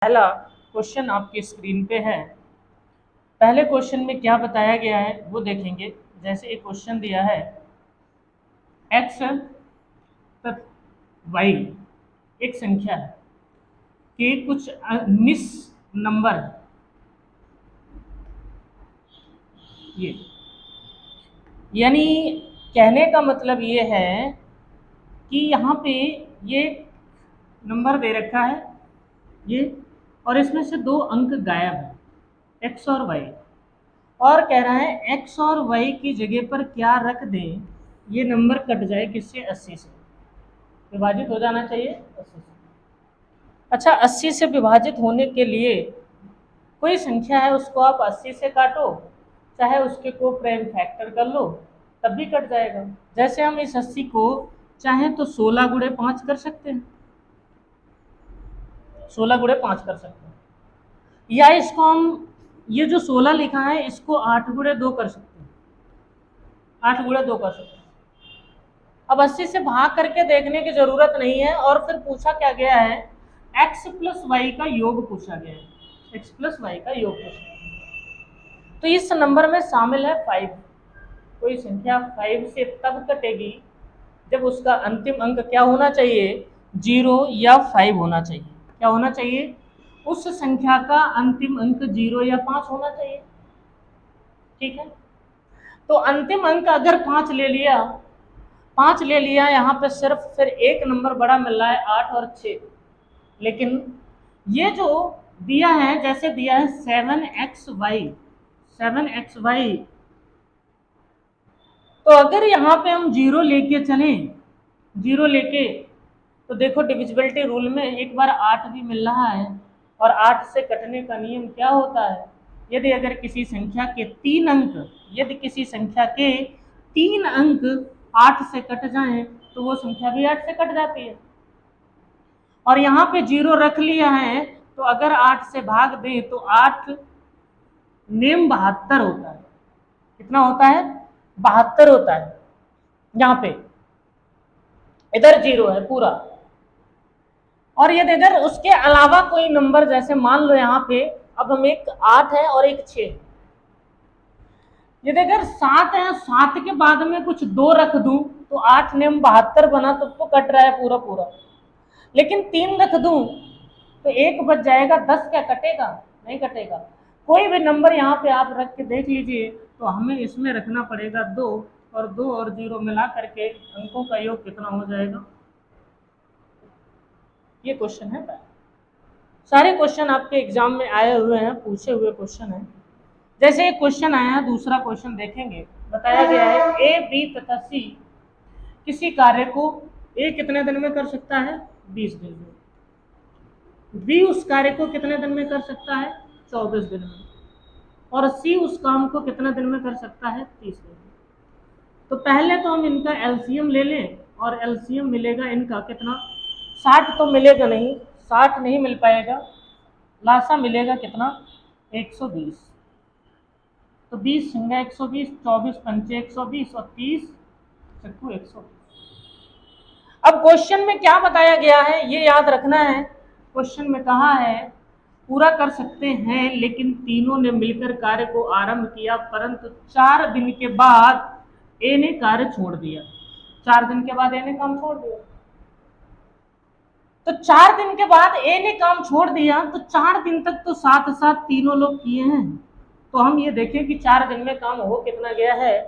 पहला क्वेश्चन आपकी स्क्रीन पे है। पहले क्वेश्चन में क्या बताया गया है वो देखेंगे। जैसे एक क्वेश्चन दिया है x y एक संख्या है कि कुछ मिस नंबर है ये, यानी कहने का मतलब ये है कि यहाँ पे ये नंबर दे रखा है ये, और इसमें से दो अंक गायब है x और y, और कह रहा है x और y की जगह पर क्या रख दें ये नंबर कट जाए किससे, 80 से विभाजित हो जाना चाहिए 80 से। अच्छा, 80 से विभाजित होने के लिए कोई संख्या है उसको आप 80 से काटो, चाहे उसके को प्राइम फैक्टर कर लो तब भी कट जाएगा। जैसे हम इस 80 को चाहे तो 16 गुणे 5 कर सकते हैं, 16 गुणे 5 कर सकते हैं, या इसको हम ये जो 16 लिखा है इसको 8 गुणे 2 कर सकते हैं, 8 गुणे 2 कर सकते हैं। अब 80 से भाग करके देखने की जरूरत नहीं है। और फिर पूछा क्या गया है, x प्लस वाई का योग पूछा गया है, x प्लस वाई का योग पूछा गया है। तो इस नंबर में शामिल है 5। कोई संख्या 5 से तब कटेगी जब उसका अंतिम अंक क्या होना चाहिए, 0 या 5 होना चाहिए। क्या होना चाहिए, उस संख्या का अंतिम अंक 0 या 5 होना चाहिए। ठीक है, तो अंतिम अंक अगर 5 ले लिया, 5 ले लिया, यहाँ पे सिर्फ फिर एक नंबर बड़ा मिल रहा है 8 और 6। लेकिन ये जो दिया है, जैसे दिया है 7xy, 7xy, तो अगर यहाँ पे हम 0 लेके चलें, 0 लेके, तो देखो डिविजिबिलिटी रूल में एक बार 8 भी मिल रहा है, और 8 से कटने का नियम क्या होता है, यदि अगर किसी संख्या के 3 अंक, यदि किसी संख्या के 3 अंक 8 से कट जाएं तो वो संख्या भी 8 से कट जाती है। और यहाँ पे 0 रख लिया है, तो अगर 8 से भाग दें तो 8 नेम 72 होता है। कितना होता है, 72 होता है। यहाँ पे इधर 0 है पूरा, और यदि इधर उसके अलावा कोई नंबर, जैसे मान लो यहाँ पे अब हम एक 8 है और एक 6, यदि अगर 7 है, 7 के बाद में कुछ 2 रख दूं तो 8 नेम 72 बना, तो कट रहा है पूरा पूरा। लेकिन 3 रख दूं तो 1 बच जाएगा, 10 क्या कटेगा, नहीं कटेगा। कोई भी नंबर यहाँ पे आप रख के देख लीजिए, तो हमें इसमें रखना पड़ेगा 2, और 2 और 0 मिला करके अंकों का योग कितना हो जाएगा। ये क्वेश्चन है। सारे क्वेश्चन आपके एग्जाम में आए हुए हैं, पूछे हुए क्वेश्चन है। जैसे एक क्वेश्चन आया है, दूसरा क्वेश्चन देखेंगे। बताया गया है ए, बी तथा सी किसी कार्य को ए कितने दिन में कर सकता है, 20 दिन में। बी उस कार्य को कितने दिन में कर सकता है, 24 दिन में। और सी उस काम को कितने दिन में कर सकता है, 30 दिन में। तो पहले तो हम इनका एलसीएम ले लें, और एलसीएम मिलेगा इनका कितना, 60 तो मिलेगा नहीं, 60 नहीं मिल पाएगा, लासा मिलेगा कितना, 120। तो 20 सिंगा 120, 24 पंचे 120, और 30 चक्कू 120। अब क्वेश्चन में क्या बताया गया है ये याद रखना है। क्वेश्चन में कहा है पूरा कर सकते हैं, लेकिन तीनों ने मिलकर कार्य को आरंभ किया, परंतु 4 दिन के बाद ए ने कार्य छोड़ दिया। 4 दिन के बाद ए ने काम छोड़ दिया। तो 4 दिन के बाद ए ने काम छोड़ दिया, तो 4 दिन तक तो साथ साथ तीनों लोग किए हैं। तो हम ये देखें कि 4 दिन में काम हो कितना गया है,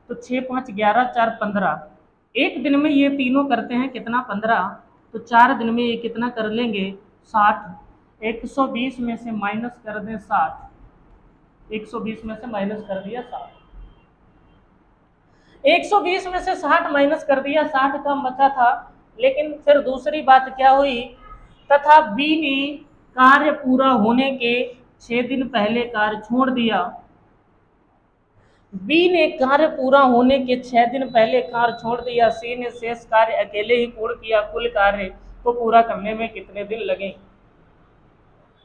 तो 6 5 11 4 15, एक दिन में ये तीनों करते हैं कितना, 15। तो 4 दिन में ये कितना कर लेंगे, 60। 120 में से माइनस कर दें 60, 120 में से माइनस कर दिया 60, 120 में से 60 माइनस कर दिया, 60 कम बचा था। लेकिन फिर दूसरी बात क्या हुई, तथा बी ने कार्य पूरा होने के 6 दिन पहले कार्य छोड़ दिया। बी ने कार्य पूरा होने के 6 दिन पहले कार्य छोड़ दिया। सी ने शेष कार्य अकेले ही पूर्ण किया। कुल कार्य को पूरा करने में कितने दिन लगे।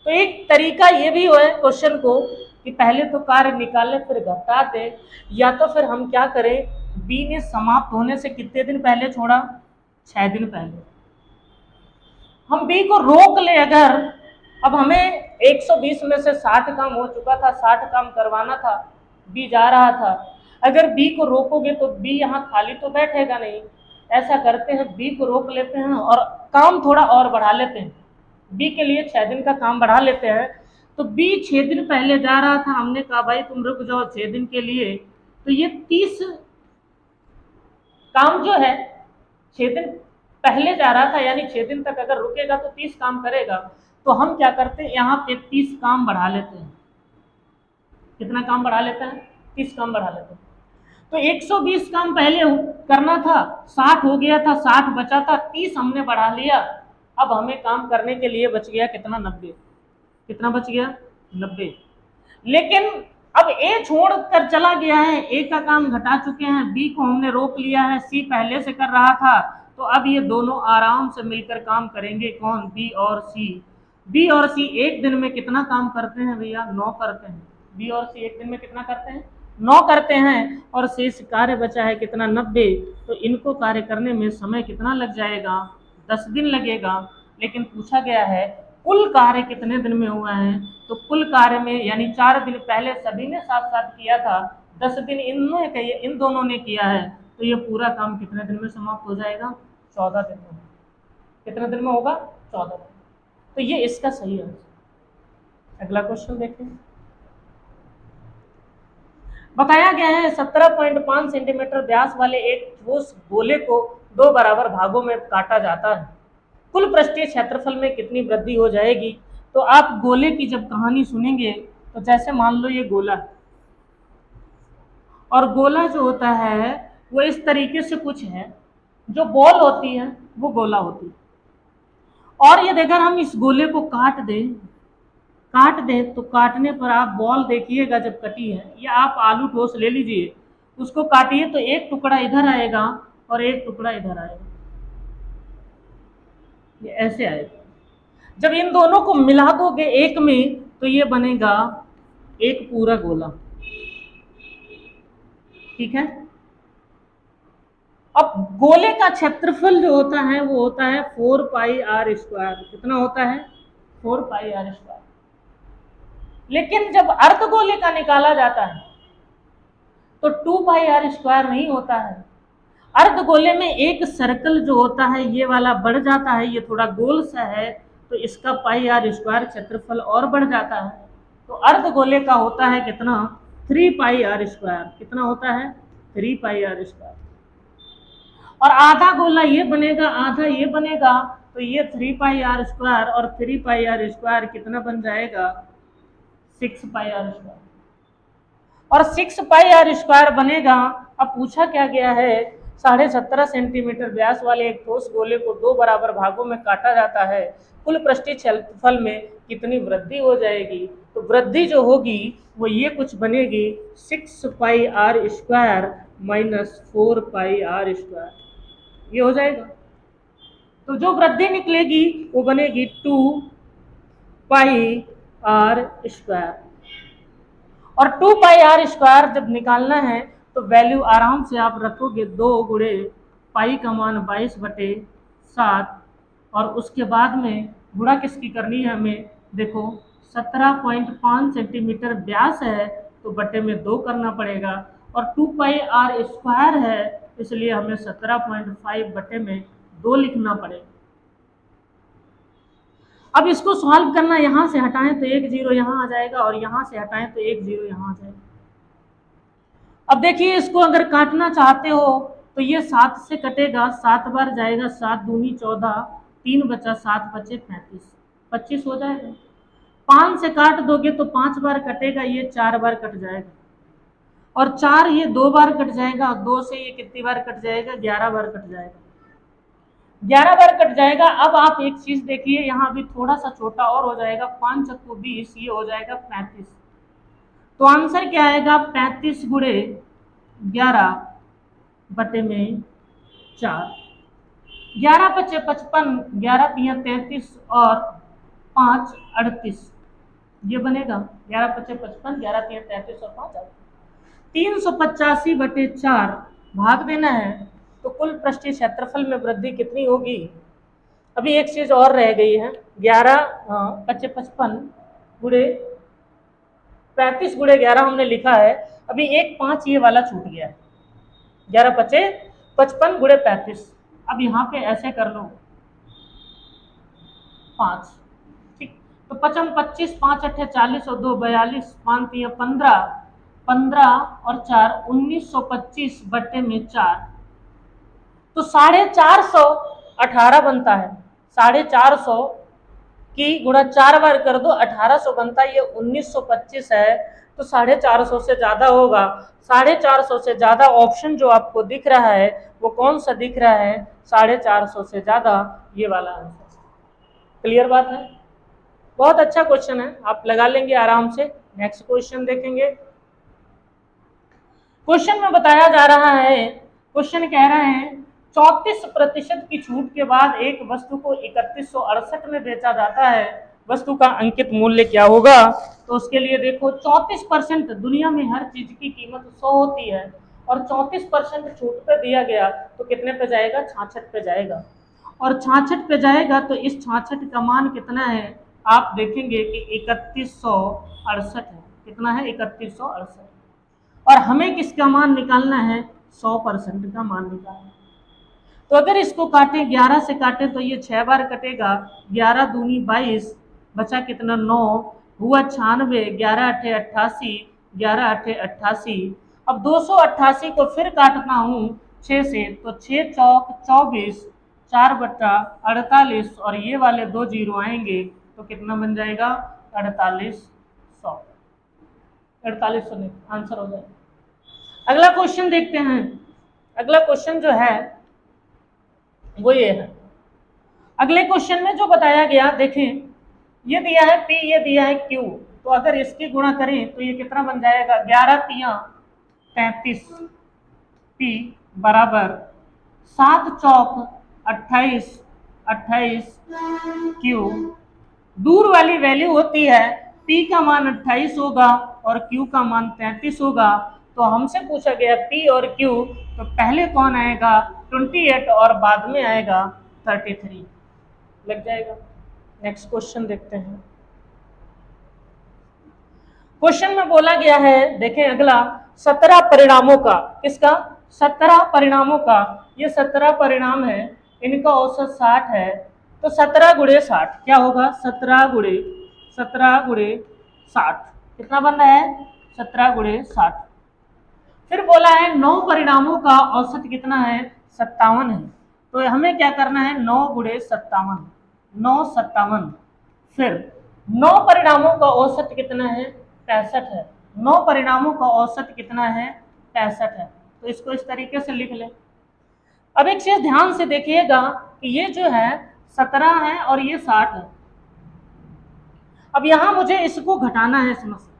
तो एक तरीका ये भी है क्वेश्चन को कि पहले तो कार्य निकाले फिर घटा दे, या तो फिर हम क्या करें, बी ने समाप्त होने से कितने दिन पहले छोड़ा, 6 दिन पहले। हम बी को रोक ले अगर, अब हमें 120 में से 60 काम हो चुका था, 60 काम करवाना था, बी जा रहा था। अगर बी को रोकोगे तो बी यहाँ खाली तो बैठेगा नहीं। ऐसा करते हैं, बी को रोक लेते हैं और काम थोड़ा और बढ़ा लेते हैं। बी के लिए 6 दिन का काम बढ़ा लेते हैं। तो बी 6 दिन पहले जा रहा था, हमने कहा भाई तुम रुक जाओ 6 दिन के लिए। तो ये 30 काम जो है 6 दिन पहले जा रहा था, यानी 6 दिन तक अगर रुकेगा तो 30 काम करेगा। तो हम क्या करते हैं, यहाँ पे 30 काम बढ़ा लेते हैं। कितना काम बढ़ा लेते हैं? 30 काम बढ़ा लेते हैं। तो 120 काम पहले करना था, 60 हो गया था, 60 बचा था, 30 हमने बढ़ा लिया। अब हमें काम करने के लिए बच गया कितना? 90। कितना बच गया? 90। लेकिन अब ए छोड़ कर चला गया है, ए का काम घटा चुके हैं, बी को हमने रोक लिया है, सी पहले से कर रहा था। तो अब ये दोनों आराम से मिलकर काम करेंगे। कौन? बी और सी। बी और सी एक दिन में कितना काम करते हैं भैया? 9 करते हैं। बी और सी एक दिन में कितना करते हैं? 9 करते हैं। और शेष कार्य बचा है कितना? 90। तो इनको कार्य करने में समय कितना लग जाएगा? 10 दिन लगेगा। लेकिन पूछा गया है कुल कार्य कितने दिन में हुआ है? तो कुल कार्य में, यानी 4 दिन पहले सभी ने साथ साथ किया था, 10 दिन इन दोनों ने किया है। तो ये पूरा काम कितने दिन में समाप्त हो जाएगा? 14 दिन में। कितने दिन में होगा? 14 दिन। तो ये इसका सही आंसर। अगला क्वेश्चन देखें। बताया गया है 17.5 सेंटीमीटर व्यास वाले एक ठोस गोले को 2 बराबर भागों में काटा जाता है। कुल पृष्ठीय क्षेत्रफल में कितनी वृद्धि हो जाएगी? तो आप गोले की जब कहानी सुनेंगे तो जैसे मान लो ये गोला है, और गोला जो होता है वो इस तरीके से कुछ है, जो बॉल होती है वो गोला होती है। और ये अगर हम इस गोले को काट दें तो काटने पर आप बॉल देखिएगा जब कटी है, या आप आलू ठोस ले लीजिए, उसको काटिए तो एक टुकड़ा इधर आएगा और एक टुकड़ा इधर आएगा, ये ऐसे आएगा। जब इन दोनों को मिला दोगे एक में तो ये बनेगा एक पूरा गोला। ठीक है। अब गोले का क्षेत्रफल जो होता है वो होता है 4 पाई आर स्क्वायर। कितना होता है? 4 पाई आर स्क्वायर। लेकिन जब अर्धगोले का निकाला जाता है तो 2 पाई आर स्क्वायर नहीं होता है। अर्धगोले में एक सर्कल जो होता है ये वाला बढ़ जाता है, ये थोड़ा गोल सा है, तो इसका पाई आर स्क्वायर क्षेत्रफल और बढ़ जाता है। तो अर्धगोले का होता है कितना? 3 पाई आर स्क्वायर। कितना होता है? 3 पाई आर स्क्वायर। और आधा गोला ये बनेगा, आधा ये बनेगा, तो ये 3 पाई आर स्क्वायर और 3 पाई आर स्क्वायर कितना बन जाएगा? 6 पाई आर स्क्वायर। और 6 पाई आर स्क्वायर बनेगा। अब पूछा क्या गया है, 17.5 सेंटीमीटर व्यास वाले एक ठोस गोले को 2 बराबर भागों में काटा जाता है, कुल पृष्ठीय क्षेत्रफल में कितनी वृद्धि हो जाएगी? तो वृद्धि जो होगी वो ये कुछ बनेगी, 6 pi R square minus 4 pi R square, ये हो जाएगा। तो जो वृद्धि निकलेगी वो बनेगी 2 पाई आर स्क्वायर। और 2 पाई आर स्क्वायर जब निकालना है तो वैल्यू आराम से आप रखोगे, 2 गुणे पाई का मान 22/7, और उसके बाद में गुणा किसकी करनी है हमें? देखो 17.5 सेंटीमीटर व्यास है तो बटे में 2 करना पड़ेगा, और 2 पाई आर स्क्वायर है इसलिए हमें 17.5 बटे में 2 लिखना पड़ेगा। अब इसको सॉल्व करना, यहाँ से हटाएं तो 1 0 यहाँ आ जाएगा, और यहाँ से हटाएं तो 1 0 यहाँ आ जाएगा। अब देखिए इसको अगर काटना चाहते हो तो ये 7 से कटेगा, 7 बार जाएगा, 7 दूनी 14, 3 बचा, 7 बचे 35, 25 हो जाएगा। 5 से काट दोगे तो 5 बार कटेगा, ये 4 बार कट जाएगा, और 4 ये 2 बार कट जाएगा, 2 से ये कितनी बार कट जाएगा? 11 बार कट जाएगा, 11 बार कट जाएगा। अब आप एक चीज देखिए, यहाँ भी थोड़ा सा छोटा और हो जाएगा, 5 चक्कू 20, ये हो जाएगा 35। तो आंसर क्या आएगा? 35 गुणे 11 बटे में 4, 11 बचे 55, 11 तिया 33 और 5 38, ये बनेगा 11 बचे 55, 11 तिया 33 और 5 38, 385 बटे 4 भाग देना है। तो कुल पृष्ठीय क्षेत्रफल में वृद्धि कितनी होगी? अभी एक चीज और रह गई है, 11 55 गुणे 35 गुणे 11 हमने लिखा है, अभी एक 5 ये वाला छूट गया है, 11 पचे 55 गुणे 35। अब यहाँ पे ऐसे कर लो 5, ठीक, तो 55 25 5 अट्ठे 40 और 2 42 5 3 15 15 और 4 1925 बट्टे में 4, तो 450 18 बनता है। 450 की गुणा 4 बार कर दो 1800 बनता है, ये 1925 है, तो 450 से ज्यादा होगा। 450 से ज्यादा ऑप्शन जो आपको दिख रहा है वो कौन सा दिख रहा है? 450 से ज्यादा ये वाला आंसर। क्लियर बात है? बहुत अच्छा क्वेश्चन है, आप लगा लेंगे आराम से। नेक्स्ट क्वेश्चन देखेंगे। क्वेश्चन में बताया जा रहा है, क्वेश्चन कह रहे हैं 34% की छूट के बाद एक वस्तु को 3168 में बेचा जाता है, वस्तु का अंकित मूल्य क्या होगा? तो उसके लिए देखो 34%, दुनिया में हर चीज की कीमत 100 होती है और 34% छूट पे दिया गया तो कितने पे जाएगा? 66 पे जाएगा। और 66 पे जाएगा तो इस 66 का मान कितना है? आप देखेंगे कि 3168 है। कितना है? 3168। और हमें किसका मान निकालना है? 100% का मान निकालना है। तो अगर इसको काटें, 11 से काटें तो ये 6 बार कटेगा, 11 दूनी 22, बचा कितना? 9, हुआ 96, 11 अट्ठे 88, 11 अट्ठे 88। अब 288 को फिर काटना हूँ 6 से, तो 6 चौक 24, 4 बट्टा 48 और ये वाले 2 जीरो आएंगे तो कितना बन जाएगा? 4800। 4800 नहीं, आंसर हो जाएगा। अगला क्वेश्चन देखते हैं। अगला क्वेश्चन जो है वो ये है। अगले क्वेश्चन में जो बताया गया, देखें, ये दिया है P, ये दिया है Q, तो अगर इसकी गुणा करें तो ये कितना बन जाएगा? 11 तिया 33, P बराबर 7 चौक 28, 28 Q। दूर वाली वैल्यू होती है, P का मान 28 होगा और Q का मान 33 होगा। तो हमसे पूछा गया P और Q, तो पहले कौन आएगा? 28 और बाद में आएगा 33। लग जाएगा। नेक्स्ट क्वेश्चन देखते हैं। क्वेश्चन में बोला गया है, देखें अगला, 17 परिणामों का, किसका? 17 परिणामों का, ये 17 परिणाम है, इनका औसत 60 है, तो 17 गुणे 60 क्या होगा? 17 गुणे 60 कितना बन रहा है? 17 गुणे 60। फिर बोला है 9 परिणामों का औसत कितना है? 57 है, तो हमें क्या करना है? 9 गुणे 57, 9 57। फिर 9 परिणामों का औसत कितना है? 65 है। 9 परिणामों का औसत कितना है? 65 है। तो इसको इस तरीके से लिख ले। अब एक चीज ध्यान से देखिएगा कि ये जो है 17 है और ये 60 है। अब यहां मुझे इसको घटाना है इसमें से,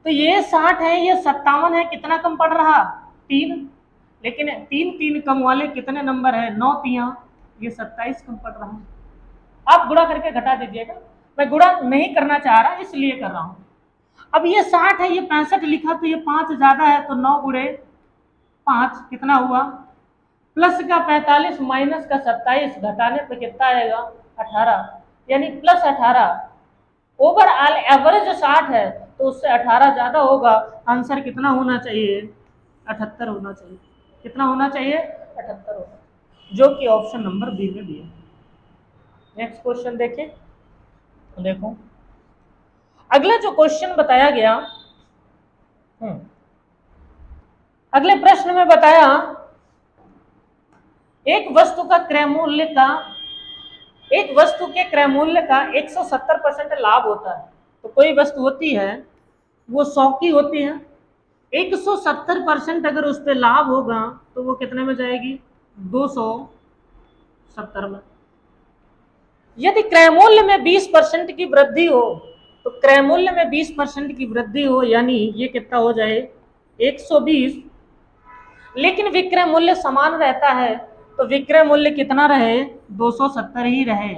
तो ये 60 है, ये 57 है, कितना कम पड़ रहा? 3। लेकिन 3 3 कम वाले कितने नंबर है? 9 तिया, ये 27 कम पड़ रहा है। आप गुणा करके घटा दीजिएगा, मैं गुणा नहीं करना चाह रहा इसलिए कर रहा हूं। अब ये 60 है, ये 65 लिखा, तो ये 5 ज्यादा है, तो 9 गुणे 5 कितना हुआ? प्लस का 45 माइनस का 27, घटाने पे कितना आएगा? 18, यानी प्लस 18। ओवरऑल एवरेज 60 है, तो उससे 18 ज्यादा होगा। आंसर कितना होना चाहिए? 78 होना चाहिए। कितना होना चाहिए? 78 होना, जो कि ऑप्शन नंबर बी में दिया। नेक्स्ट क्वेश्चन देखें। देखो अगला जो क्वेश्चन बताया गया, अगले प्रश्न में बताया एक वस्तु के क्रय मूल्य का 170% लाभ होता है। तो कोई वस्तु होती है वो 100 की होती है, 170% अगर उस पर लाभ होगा तो वो कितने में जाएगी? 270 में। यदि क्रय मूल्य में 20% की वृद्धि हो, तो क्रय मूल्य में 20% की वृद्धि हो, यानी ये कितना हो जाए? 120। लेकिन विक्रय मूल्य समान रहता है, तो विक्रय मूल्य कितना रहे? 270 ही रहे।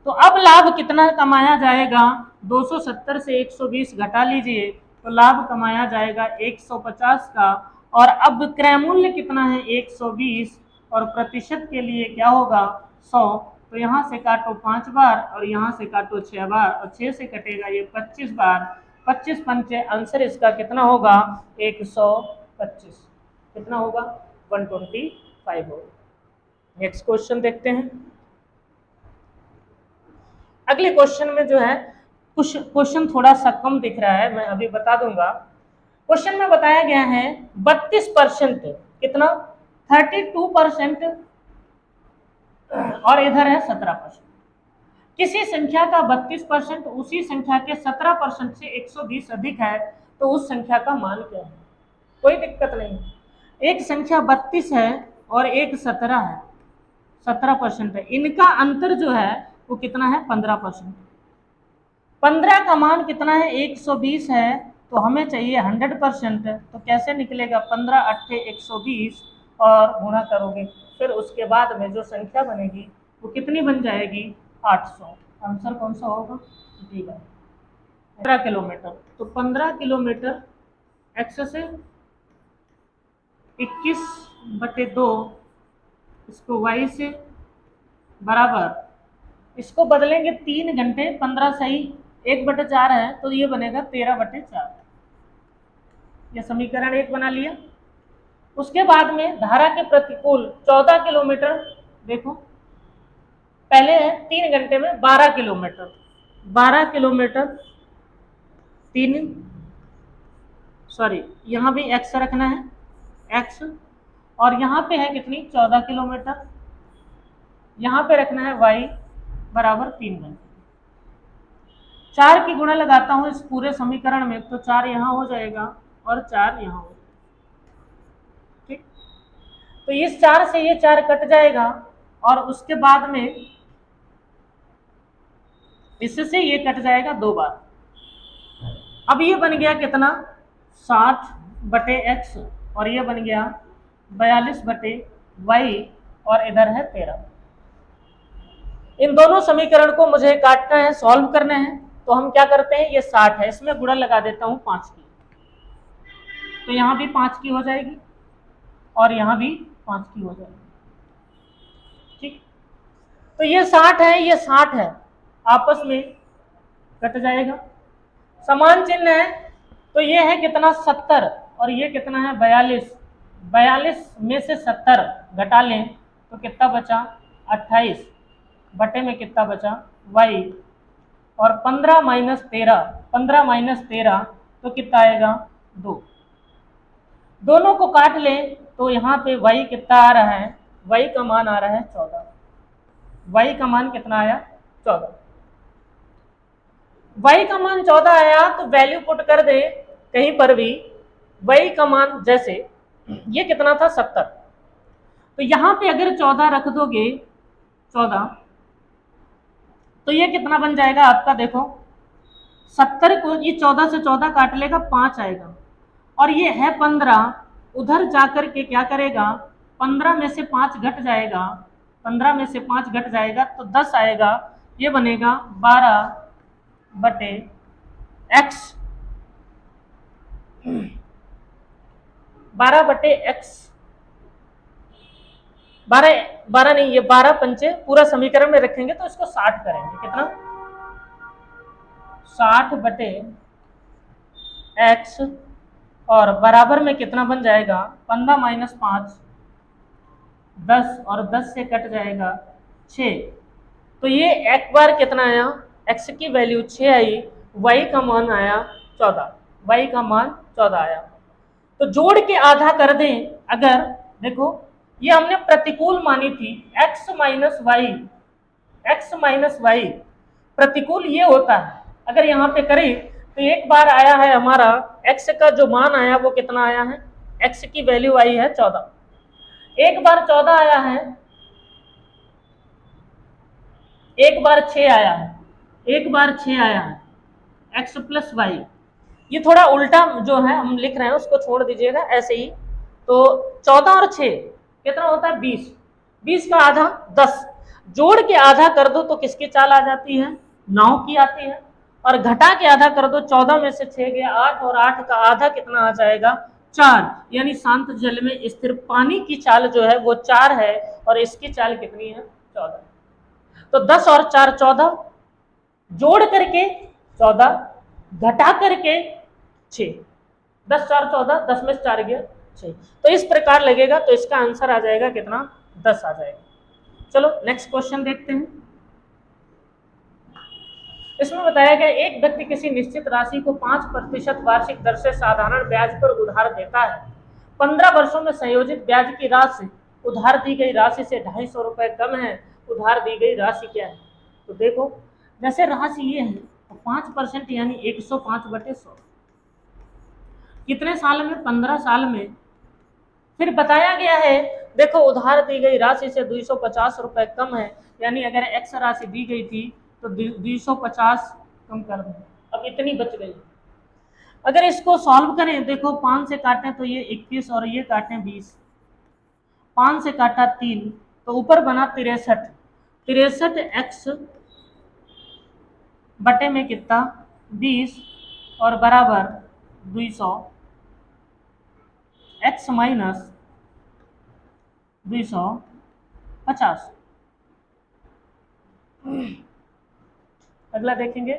तो अब लाभ कितना कमाया जाएगा? 270 से 120 घटा लीजिए, तो लाभ कमाया जाएगा 150 का। और अब क्रय मूल्य कितना है? 120, और प्रतिशत के लिए क्या होगा? 100। तो यहाँ से काटो 5 बार और यहाँ से काटो 6 बार और 6 से कटेगा ये 25 बार, 25 पंचे, आंसर इसका कितना होगा 125, कितना होगा 125 होगा। नेक्स्ट क्वेश्चन देखते हैं। अगले क्वेश्चन में जो है कुछ क्वेश्चन थोड़ा सा कम दिख रहा है, मैं अभी बता दूंगा। क्वेश्चन में बताया गया है 32%, कितना 32% और इधर है 17%। किसी संख्या का 32% उसी संख्या के 17% से 120 अधिक है तो उस संख्या का मान क्या है। कोई दिक्कत नहीं, एक संख्या 32 है और एक 17 है, 17% है, इनका अंतर जो है वो कितना है 15%। 15 का मान कितना है 120 है, तो हमें चाहिए 100%, तो कैसे निकलेगा 15 अट्ठे 120 और गुणा करोगे, फिर उसके बाद में जो संख्या बनेगी वो कितनी बन जाएगी 800। आंसर कौन सा होगा डी बाई 15 किलोमीटर। तो 15 किलोमीटर एक्स से 21/2 इसको वाई से बराबर, इसको बदलेंगे 3 घंटे, 15 सही 1/4 है तो ये बनेगा 13/4। ये समीकरण 1 बना लिया। उसके बाद में धारा के प्रतिकूल 14 किलोमीटर, देखो पहले है 3 घंटे में 12 किलोमीटर, 12 किलोमीटर 3 सॉरी यहाँ भी एक्स रखना है एक्स, और यहाँ पे है कितनी 14 किलोमीटर, यहाँ पे रखना है वाई बराबर 3 घंटे। 4 की गुणा लगाता हूँ इस पूरे समीकरण में, तो 4 यहाँ हो जाएगा और 4 यहाँ हो जाएगा। ठीक, तो इस 4 से ये 4 कट जाएगा और उसके बाद में इससे ये कट जाएगा 2 बार। अब ये बन गया कितना 60/x और ये बन गया 42/y और इधर है 13। इन दोनों समीकरण को मुझे काटना है, सॉल्व करना है, तो हम क्या करते हैं, ये 60 है, इसमें गुणा लगा देता हूं 5 की, तो यहाँ भी 5 की हो जाएगी और यहाँ भी 5 की हो जाएगी। ठीक, तो ये 60 है, ये 60 है, आपस में कट जाएगा, समान चिन्ह है, तो ये है कितना 70 और ये कितना है 42, 42 में से 70 घटा लें तो कितना बचा 28 बटे में कितना बचा y, और 15 माइनस 13, 15 माइनस 13 तो कितना आएगा 2। दोनों को काट लें तो यहाँ पे y कितना आ रहा है, y का मान आ रहा है 14, y का मान कितना आया 14। y का मान 14 आया तो वैल्यू पुट कर दे कहीं पर भी, y का मान जैसे ये कितना था 70, तो यहाँ पे अगर 14 रख दोगे 14 तो ये कितना बन जाएगा आपका, देखो 70 को ये 14 से 14 काट लेगा 5 आएगा, और ये है 15, उधर जाकर के क्या करेगा 15 में से 5 घट जाएगा, 15 में से 5 घट जाएगा तो 10 आएगा, ये बनेगा 12/x, 12/x, 12 नहीं, ये 12 पंचे पूरा समीकरण में रखेंगे तो इसको 60 करेंगे, कितना 60/x और बराबर में कितना बन जाएगा 15 माइनस 5 10 और 10 से कट जाएगा 6, तो ये एक बार कितना आया, x की वैल्यू 6 आई, y का मान आया 14, y का मान 14 आया। तो जोड़ के आधा कर दें, अगर देखो ये हमने प्रतिकूल मानी थी, x माइनस वाई प्रतिकूल ये होता है, अगर यहाँ पे करें तो एक बार आया है हमारा x का जो मान आया वो कितना आया है, x की वैल्यू आई है 14, एक बार 14 आया है, एक बार 6 आया है, एक बार 6 आया है, x प्लस वाई, ये थोड़ा उल्टा जो है हम लिख रहे हैं उसको छोड़ दीजिएगा ऐसे ही। तो 14 और 6 कितना होता है 20, 20 का आधा 10, जोड़ के आधा कर दो तो किसकी चाल आ जाती है 9 की आती है, और घटा के आधा कर दो 14 में से 6 गया 8 और 8 का आधा कितना आ जाएगा 4, यानी शांत जल में स्थिर पानी की चाल जो है वो 4 है और इसकी चाल कितनी है 14। तो 10 और 4 14, जोड़ करके 14, घटा करके 6, 10 4 14, 10 में 4 गया 6, तो इस प्रकार लगेगा। तो इसका आंसर आ जाएगा कितना, 10 आ जाएगा। चलो नेक्स्ट क्वेश्चन देखते हैं। इसमें बताया गया एक व्यक्ति किसी निश्चित राशि को 5% वार्षिक दर से साधारण ब्याज पर उधार देता है। 15 वर्षों में संयोजित ब्याज की राशि उधार दी गई राशि से 250 रुपए कम है। उधार दी गई राशि क्या है? तो देखो, जैसे राशि ये है तो 5% यानी 105/100, कितने साल में? 15 साल में। फिर बताया गया है, देखो उधार दी गई राशि से 250 रुपए कम है, यानी अगर एक्स राशि दी गई थी तो 250 कम कर दें, अब इतनी बच गई। अगर इसको सॉल्व करें, देखो 5 से काटें तो ये 21 और ये काटें 20, 5 से काटा 3 तो ऊपर बना 63, 63 एक्स बटे में कितना 20 और बराबर 200 एक्स माइनस 250। अगला देखेंगे,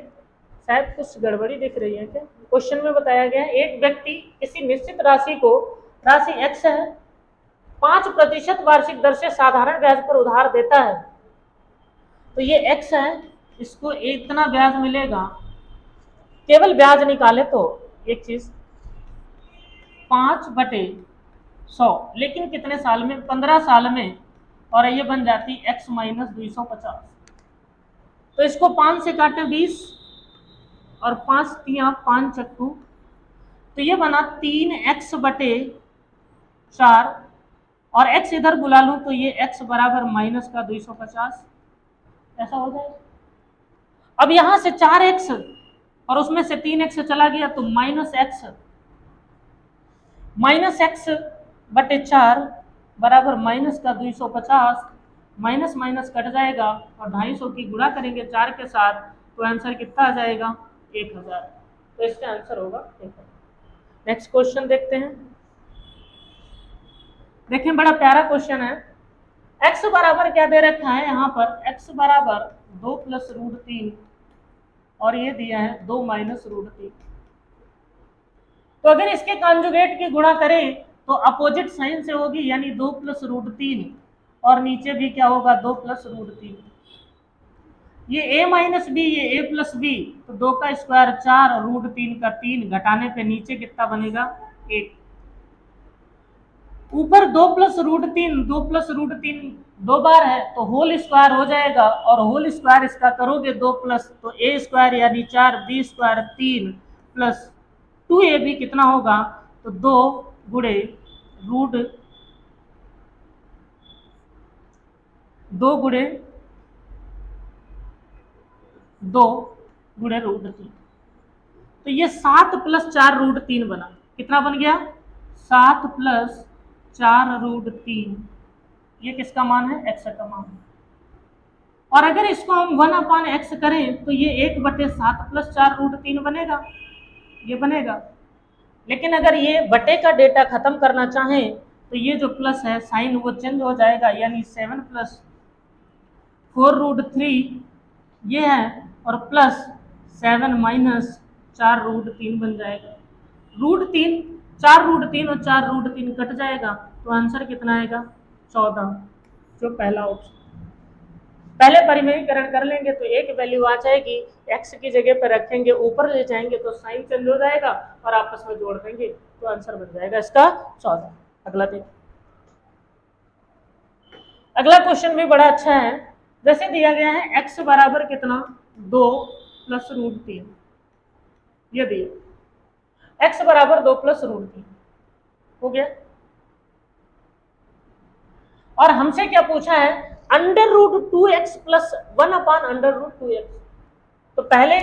शायद कुछ गड़बड़ी दिख रही है क्या? क्वेश्चन में बताया गया है एक व्यक्ति किसी निश्चित राशि को, राशि एक्स है, 5% वार्षिक दर से साधारण ब्याज पर उधार देता है। तो ये एक्स है, इसको इतना ब्याज मिलेगा, केवल ब्याज निकाले तो एक चीज 5/100, लेकिन कितने साल में? 15 साल में, और ये बन जाती x माइनस 250। तो इसको 5 से काटे 20 और 5 तिया 5 चक्कू, तो ये बना 3x/4, और x इधर बुला लूं तो ये x बराबर माइनस का 250, ऐसा हो जाएगा। अब यहां से 4x और उसमें से 3x चला गया तो -x/4 बराबर माइनस का 250, माइनस माइनस कट जाएगा और 250 की गुणा करेंगे 4 के साथ तो आंसर कितना आ जाएगा? 1000। तो इसका आंसर होगा 1000। नेक्स्ट क्वेश्चन देखते हैं। देखिए बड़ा प्यारा क्वेश्चन है। x बराबर क्या दे रखा है यहाँ पर? x बराबर 2 + √3 और ये दिया है 2 - √3। तो अगर इसके कॉन्जुगेट की गुणा करें तो अपोजिट साइन से होगी, यानी 2 + √3 और नीचे भी क्या होगा? 2 + √3। ये a - b, ये a + b, तो 2 का स्क्वायर 4 और √3 का 3, घटाने पे नीचे कितना बनेगा? 1। ऊपर 2 + √3, 2 + √3 दो बार है तो होल स्क्वायर हो जाएगा, और होल स्क्वायर इसका करोगे 2 प्लस तो a स्क्वायर यानी 4, b स्क्वायर 3 प्लस 2ab कितना होगा? तो 2 गुणे रूट 2 गुणे 2 गुणे √3, तो ये 7 + 4 √3 बना। कितना बन गया? 7 + 4 √3। ये किसका मान है? x का मान है। और अगर इसको हम 1/x करें तो ये 1/7 + 4 √3 बनेगा, ये बनेगा। लेकिन अगर ये बटे का डेटा खत्म करना चाहें तो ये जो प्लस है साइन वो चेंज हो जाएगा, यानी 7 + 4 √3 ये है, और प्लस 7 - 4 √3 बन जाएगा। √3, 4 √3 और 4 √3 कट जाएगा तो आंसर कितना आएगा? 14, जो पहला ऑप्शन। पहले परिमेयीकरण कर लेंगे तो एक वैल्यू आ जाएगी, x की जगह पर रखेंगे, ऊपर ले जाएंगे तो साइन चेंज हो जाएगा और आपस में जोड़ देंगे तो आंसर बन जाएगा इसका 14। अगला देखिए, अगला क्वेश्चन भी बड़ा अच्छा है। जैसे दिया गया है x बराबर कितना? 2 + √3, ये दिया x बराबर 2 + √3 हो गया। और हमसे क्या पूछा है? √2x + 1/√2x। तो पहले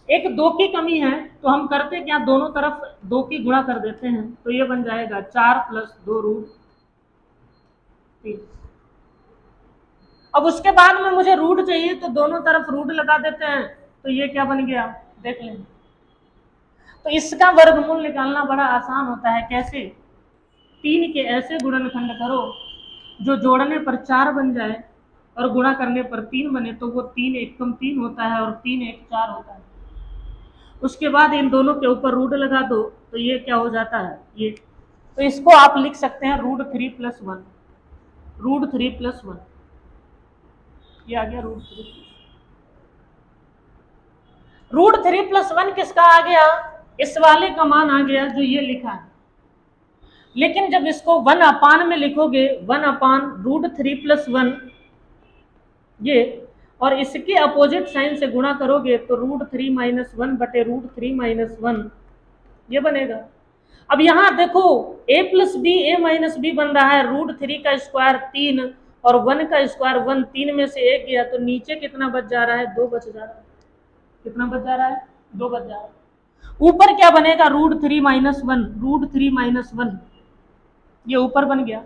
एक 2 की कमी है तो हम करते क्या? दोनों तरफ 2 की गुणा कर देते हैं, तो ये बन जाएगा 4 + 2 √3। अब उसके बाद में मुझे रूट चाहिए तो दोनों तरफ रूट लगा देते हैं, तो ये क्या बन गया? देख लें। तो इसका वर्गमूल निकालना बड़ा आसान होता है। कैसे? 3 के ऐसे गुणनखंड करो जो जोड़ने पर 4 बन जाए, और गुणा करने पर 3 बने तो वो 3 एकम 3 होता है और 3 एक 4 होता है। उसके बाद इन दोनों के ऊपर रूट लगा दो तो ये क्या हो जाता है, ये। तो इसको आप लिख सकते हैं √3+1, √3+1, ये आ गया √3+1 किसका आ गया, इस वाले का मान आ गया जो ये लिखा है। लेकिन जब इसको 1 में लिखोगे, 1/√3+1 ये, और इसके अपोजिट साइन से गुणा करोगे तो √3-1/√3-1 ये बनेगा। अब यहाँ देखो a+b बन रहा है, √3 का स्क्वायर 3 और 1 का स्क्वायर 1, 3 में से 1 गया तो नीचे कितना बच जा रहा है, 2 बच जा रहा है। कितना बच जा रहा है, 2 बच जा रहा है। ऊपर क्या बनेगा, √3-1, ये ऊपर बन गया।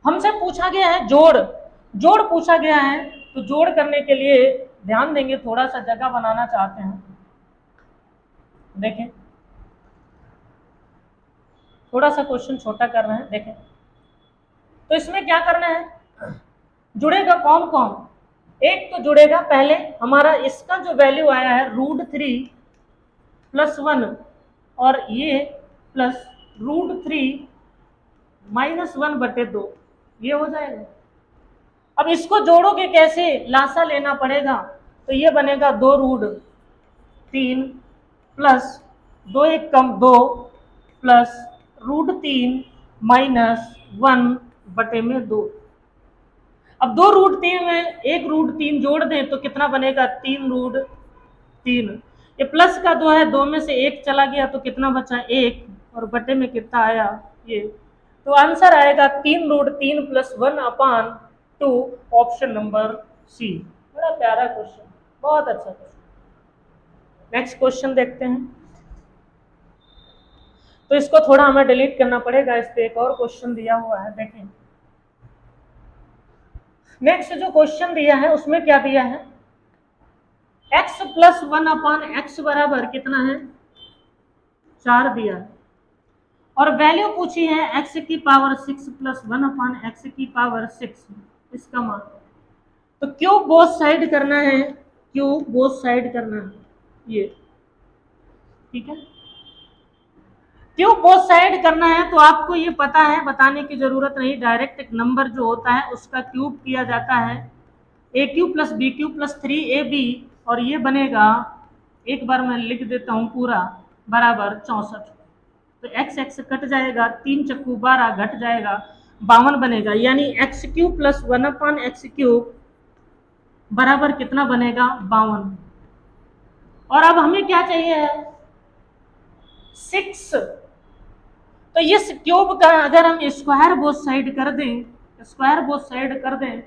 हमसे पूछा गया है जोड़ पूछा गया है, तो जोड़ करने के लिए ध्यान देंगे, थोड़ा सा जगह बनाना चाहते हैं। देखें, थोड़ा सा क्वेश्चन छोटा कर रहे हैं, देखें। तो इसमें क्या करना है, जुड़ेगा कौन कौन, एक तो जुड़ेगा पहले हमारा इसका जो वैल्यू आया है √3+1 और ये प्लस √3-1/2, ये हो जाएगा। अब इसको जोड़ोगे कैसे, लासा लेना पड़ेगा, तो ये बनेगा 2√3 प्लस 2 एक कम 2 प्लस √3-1/2। अब 2√3 में 1√3 जोड़ दें तो कितना बनेगा, 3√3। ये प्लस का 2 है, 2 में से 1 चला गया तो कितना बचा, 1, और बटे में कितना आया, ये। तो आंसर आएगा 3√3+1/2, ऑप्शन नंबर सी। बड़ा प्यारा क्वेश्चन, बहुत अच्छा क्वेश्चन। नेक्स्ट क्वेश्चन देखते हैं। तो इसको थोड़ा हमें डिलीट करना पड़ेगा, इस पे एक और क्वेश्चन दिया हुआ है, देखें। नेक्स्ट जो क्वेश्चन दिया है उसमें क्या दिया है, x+1/x बराबर कितना है, 4 दिया है, और वैल्यू पूछी है x⁻6 + 1/x⁻6, इसका मान। तो क्यूब बोथ साइड करना है, क्यूब बोथ साइड करना है, ये ठीक है। क्यूब बोथ साइड करना है तो आपको ये पता है, बताने की जरूरत नहीं, डायरेक्ट एक नंबर जो होता है उसका क्यूब किया जाता है, a³ + b³ + 3ab, और ये बनेगा, एक बार मैं लिख देता हूं पूरा, बराबर 64। तो x कट जाएगा, 3 चक्कू 12 घट जाएगा, 52 बनेगा, यानी x³ + 1/x³ बराबर कितना बनेगा, 52। और अब हमें क्या चाहिए, 6। तो इस क्यूब का अगर हम स्क्वायर बोथ साइड कर दें, स्क्वायर बोथ साइड कर दें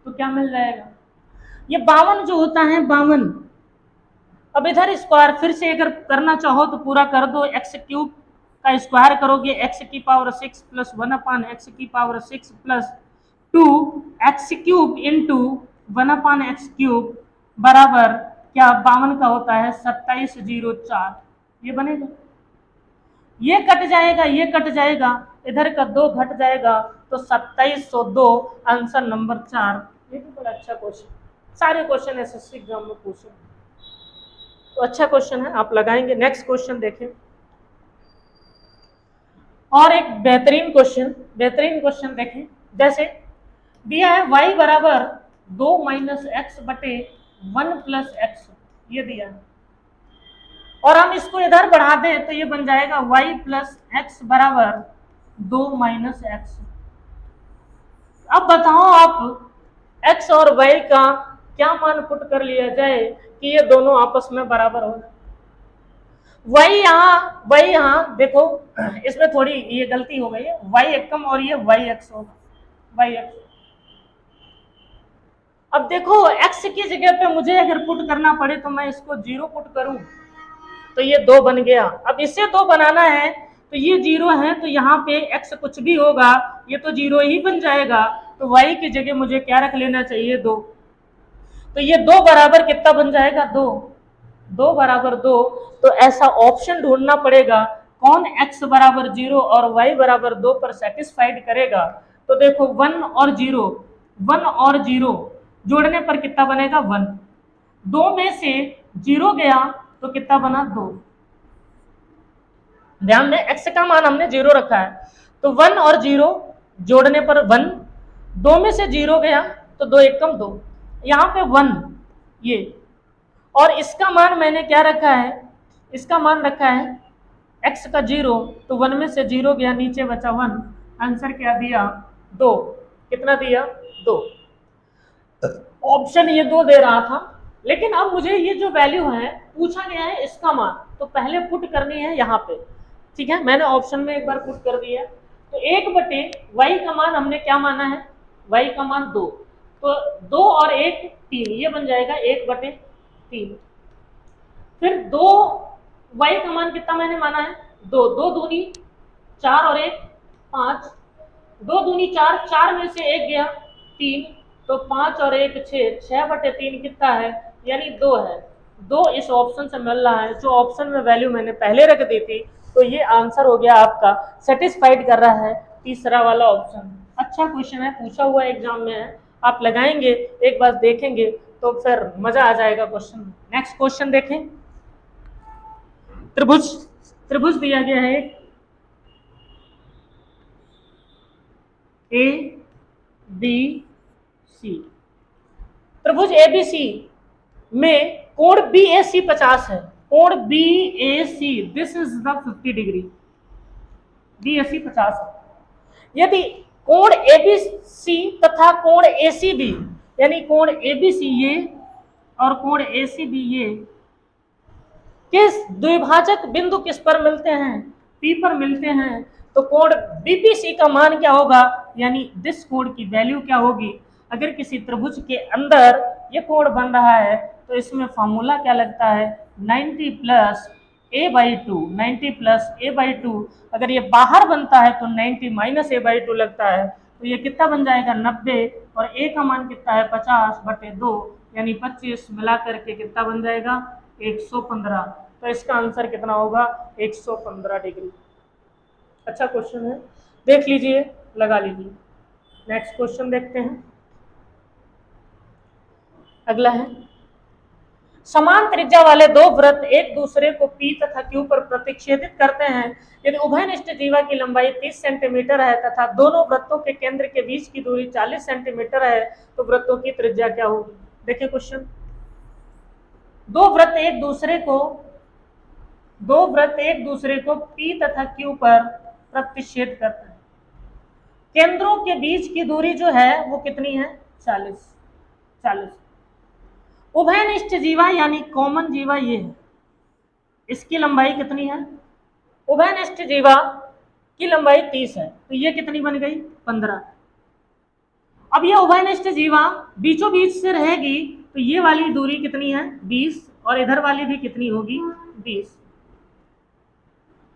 तो क्या मिल जाएगा, ये 52 जो होता है 52। अब इधर स्क्वायर फिर से अगर करना चाहो तो पूरा कर दो, x³ का स्क्वायर करोगे, x⁻6 + 1/x⁻6 + 2x³ × 1/x³ बराबर क्या, 52 का होता है 2704, ये बनेगा। ये कट जाएगा, ये कट जाएगा, इधर का 2 घट जाएगा तो 2702, आंसर नंबर 4। ये भी बड़ा अच्छा क्वेश्चन, सारे क्वेश्चन एसएससी एग्जाम में पूछे तो अच्छा क्वेश्चन है, आप लगाएंगे। नेक्स्ट क्वेश्चन देखें, और एक बेहतरीन क्वेश्चन देखें। जैसे दिया है y बराबर 2 - x बटे 1 + x, ये दिया है, और हम इसको इधर बढ़ा दें तो ये बन जाएगा y + x बराबर 2 - x। अब बताओ आप x और y का क्या मान पुट कर लिया जाए कि ये दोनों आपस में बराबर हो जाए। y यहाँ देखो, इसमें थोड़ी ये गलती हो गई है, y एकम और ये yx होगा, yx। अब देखो x की जगह पे मुझे अगर पुट करना पड़े तो मैं इसको 0 पुट करूं तो ये 2 बन गया। अब इसे 2 बनाना है तो ये 0 है, तो यहाँ पे x कुछ भी होगा ये तो 0 ही बन जाएगा, तो y की जगह मुझे क्या रख लेना चाहिए, 2। तो ये 2 बराबर कितना बन जाएगा, 2 बराबर 2। तो ऐसा ऑप्शन ढूंढना पड़ेगा कौन x बराबर 0 और y बराबर 2 पर सेटिस्फाइड करेगा। तो देखो 1 और 0, जोड़ने पर कितना बनेगा 1। 2 में से 0 गया तो कितना बना 2। ध्यान दें x का मान हमने 0 रखा है, तो 1 और 0 जोड़ने पर 1। 2 में से 0 गया तो 2 एकम 2, यहाँ पे 1 ये, और इसका मान मैंने क्या रखा है, इसका मान रखा है x का 0, तो 1 में से 0 गया, नीचे बचा 1। आंसर क्या दिया 2। कितना दिया 2। ऑप्शन ये 2 दे रहा था, लेकिन अब मुझे ये जो वैल्यू है पूछा गया है इसका मान, तो पहले पुट करनी है यहाँ पे। ठीक है, मैंने ऑप्शन में एक बार पुट कर दिया। तो 1/y का मान हमने क्या माना है, y का मान 2, तो 2 और 1 3, ये बन जाएगा 1/3। फिर 2y का मान कितना मैंने माना है 2, 2 दूनी 4 और 1 5, 2 दूनी 4, 4 में से 1 गया 3, तो 5 और 1 6, 6/3 कितना है, यानी 2 है। 2 इस ऑप्शन से मिल रहा है, जो ऑप्शन में वैल्यू मैंने पहले रख दी थी, तो ये आंसर हो गया आपका, सेटिस्फाइड कर रहा है तीसरा वाला ऑप्शन। अच्छा क्वेश्चन है, पूछा हुआ एग्जाम में है, आप लगाएंगे एक बार देखेंगे तो फिर मजा आ जाएगा क्वेश्चन में। नेक्स्ट क्वेश्चन देखें। त्रिभुज, त्रिभुज दिया गया है ए बी सी। त्रिभुज एबीसी में कोण बीएसी 50 है। कोण BAC, this is the 50 degree, BAC 50 है। यदि कोण एबीसी तथा कोण एसीबी, यानी कोण एबीसी ये और कोण एसीबी ये, किस द्विभाजक बिंदु किस पर मिलते हैं, पी पर मिलते हैं, तो कोण बीपीसी का मान क्या होगा, यानी दिस कोण की वैल्यू क्या होगी। अगर किसी त्रिभुज के अंदर ये कोण बन रहा है तो इसमें फॉर्मूला क्या लगता है 90 प्लस a/2, 90 प्लस a/2। अगर ये बाहर बनता है तो 90 माइनस a/2 लगता है, तो ये कितना बन जाएगा 90, और a का मान कितना है 50/2, यानी 25 मिला करके कितना बन जाएगा 115। तो इसका आंसर कितना होगा 115 डिग्री। अच्छा क्वेश्चन है, देख लीजिए, लगा लीजिए। नेक्स्ट क्वेश्चन देखते हैं। अगला है, समान त्रिज्या वाले दो वृत्त एक दूसरे को P तथा Q पर प्रतिच्छेदित करते हैं। यदि उभयनिष्ठ जीवा की लंबाई 30 सेंटीमीटर है तथा दोनों वृत्तों के केंद्र के बीच की दूरी 40 सेंटीमीटर है, तो वृत्तों की त्रिज्या क्या होगी। देखिए क्वेश्चन, दो वृत्त एक दूसरे को P तथा Q पर प्रतिच्छेद करते हैं। केंद्रों के बीच की दूरी जो है वो कितनी है 40। उभयनिष्ठ जीवा यानी कॉमन जीवा ये है, इसकी लंबाई कितनी है, उभयनिष्ठ जीवा की लंबाई 30 है, तो ये कितनी बन गई 15। अब ये उभयनिष्ठ जीवा बीचों बीच से रहेगी, तो ये वाली दूरी कितनी है 20, और इधर वाली भी कितनी होगी 20।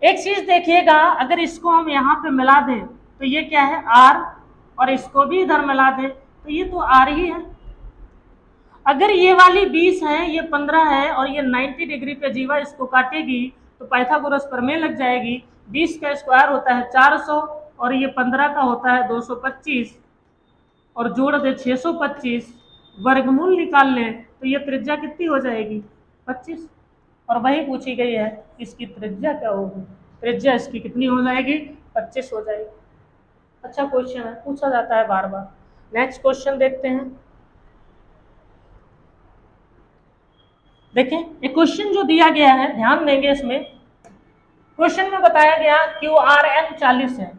एक चीज देखिएगा, अगर इसको हम यहाँ पे मिला दें तो ये क्या है r, और इसको भी इधर मिला दें तो ये तो r ही है। अगर ये वाली 20 है, ये 15 है, और ये 90 डिग्री पे जीवा इसको काटेगी तो पाइथागोरस प्रमेय लग जाएगी। 20 का स्क्वायर होता है 400, और ये 15 का होता है 225, और जोड़ दे 625, वर्गमूल निकाल लें तो ये त्रिज्या कितनी हो जाएगी 25, और वही पूछी गई है इसकी त्रिज्या क्या होगी, त्रिज्या इसकी कितनी हो जाएगी 25 हो जाएगी। अच्छा क्वेश्चन है, पूछा जाता है बार बार। नेक्स्ट क्वेश्चन देखते हैं। देखें, एक क्वेश्चन जो दिया गया है, ध्यान देंगे इसमें। क्वेश्चन में बताया गया QRN 40 है,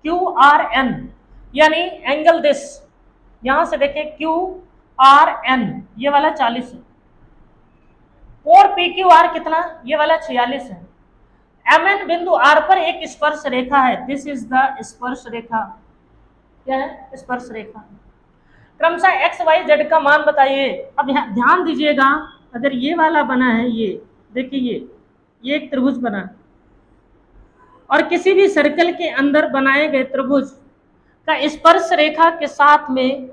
QRN यानी एंगल दिस, यहां से देखें QRN ये वाला 40 है, कोण PQR कितना, ये वाला 46 है। MN बिंदु R पर एक स्पर्श रेखा है, दिस इज द स्पर्श रेखा, क्या है स्पर्श रेखा। क्रमशः XYZ का मान बताइए। अब ध्यान दीजिएगा, अगर ये वाला बना है, ये देखिए ये एक त्रिभुज बना, और किसी भी सर्कल के अंदर बनाए गए त्रिभुज का स्पर्श रेखा के साथ में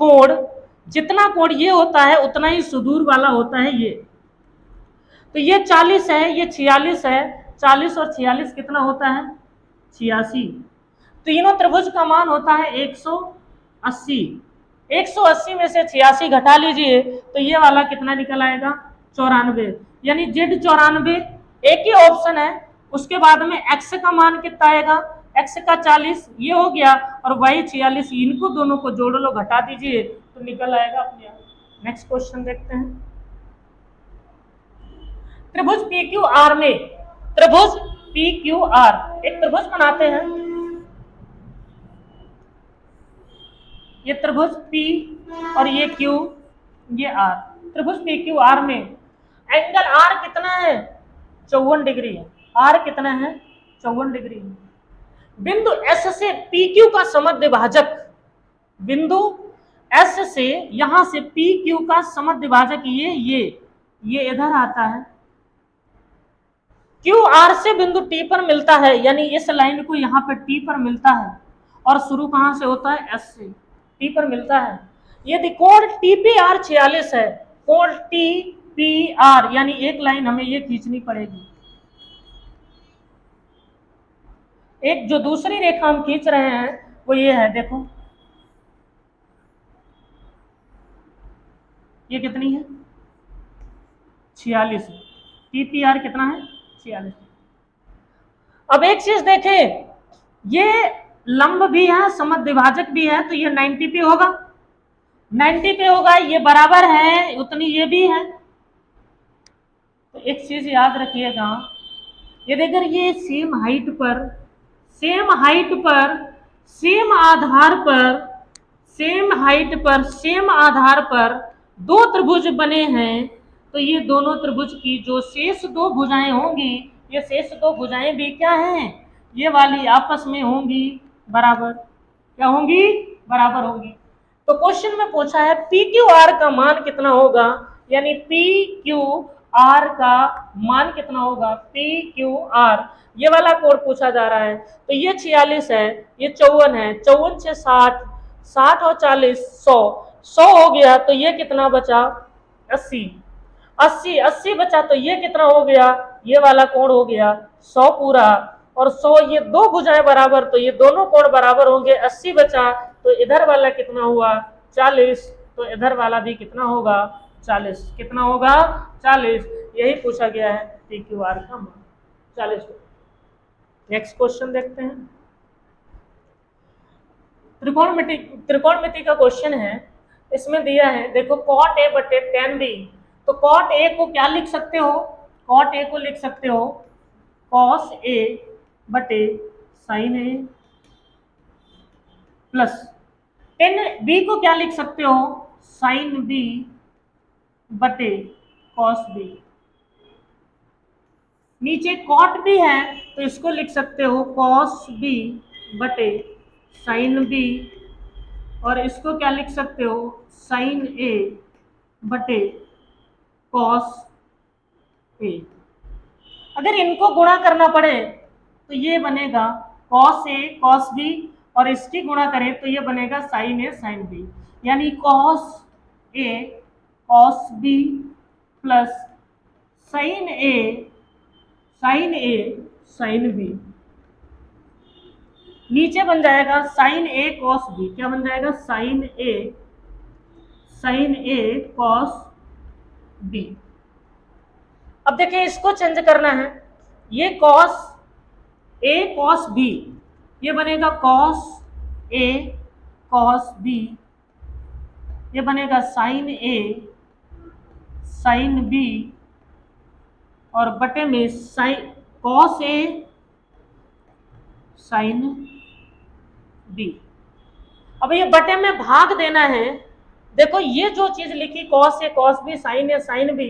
कोण, जितना कोण ये होता है उतना ही सुदूर वाला होता है ये। तो ये 40 है, ये 46 है, 40 और 46 कितना होता है 86। तीनों त्रिभुज का मान होता है 180। 180 में से 86 घटा लीजिए तो ये वाला कितना निकल आएगा, 94। यानी जेड 94 एक ही ऑप्शन है। उसके बाद में एक्स का मान कितना आएगा, एक्स का 40 ये हो गया, और वाई 46, इनको दोनों को जोड़ लो, घटा दीजिए तो निकल आएगा अपने आप। नेक्स्ट क्वेश्चन देखते हैं। त्रिभुज पी क्यू आर में, त्रिभुज पी क्यू आर, एक त्रिभुज बनाते हैं। ये त्रिभुज P और ये Q, ये R। त्रिभुज पी क्यू आर में एंगल R कितना है, 54 डिग्री है। R कितना है, 54 डिग्री है। बिंदु S से PQ का समद्विभाजक, बिंदु S से यहां से PQ का समद्विभाजक ये इधर आता है। क्यू आर से बिंदु T पर मिलता है, यानी इस लाइन को यहाँ पर T पर मिलता है, और शुरू कहां से होता है, S से T पर मिलता है। यदि कोण TPR 46 है, कोण TPR, यानी एक लाइन हमें ये खींचनी पड़ेगी। एक जो दूसरी रेखा हम खींच रहे हैं वो ये है, देखो ये कितनी है, 46। TPR कितना है, 46। अब एक चीज देखें, ये लंब भी है, समद्विभाजक भी है, तो ये 90 पे होगा, 90 पे होगा, ये बराबर है उतनी ये भी है। तो एक चीज याद रखिएगा, ये देखकर ये सेम हाइट पर, सेम हाइट पर, सेम आधार पर, सेम हाइट पर, सेम आधार पर दो त्रिभुज बने हैं, तो ये दोनों त्रिभुज की जो शेष दो भुजाएं होंगी, ये शेष दो भुजाएं भी क्या हैं, ये वाली आपस में होंगी बराबर। क्या होंगी, बराबर होंगी। तो क्वेश्चन में पूछा है पी क्यू आर का मान कितना होगा, यानी पी क्यू आर का मान कितना होगा, पी क्यू आर, ये वाला कोड पूछा जा रहा है। तो ये 46 है, ये 54 है, 54 से 60, 60 और 40 100, 100 हो गया, तो ये कितना बचा, 80, 80, 80 बचा, तो ये कितना हो गया, ये वाला कोण हो गया 100 पूरा, और 100 ये दो भुजाएं बराबर, तो ये दोनों कोण बराबर होंगे, 80 बचा, तो इधर वाला कितना हुआ, 40, तो इधर वाला भी कितना होगा, 40। कितना होगा, 40। यही पूछा गया है पी क्यू आर का मान 40। नेक्स्ट क्वेश्चन देखते हैं। त्रिकोणमिति का क्वेश्चन है, इसमें दिया है, देखो cot a बटे tan b, तो cot a को क्या लिख सकते हो, cot a को लिख सकते हो cos a बटे sin a, plus tan b को क्या लिख सकते हो, sin b बटे cos b। नीचे cot b है तो इसको लिख सकते हो cos b बटे sin b, और इसको क्या लिख सकते हो, sin a बटे cos a। अगर इनको गुणा करना पड़े तो ये बनेगा cos a cos b, और इसकी गुणा करें तो ये बनेगा sin a sin b, यानी cos a cos b plus sin a sin b। नीचे बन जाएगा sin a cos b, क्या बन जाएगा, sin a cos b। अब देखिए इसको चेंज करना है, ये cos a cos b, ये बनेगा cos a cos b, ये बनेगा sin a sin b, और बटे में sin cos a sin b। अब ये बटे में भाग देना है, देखो ये जो चीज लिखी cos a cos b sin a sin b,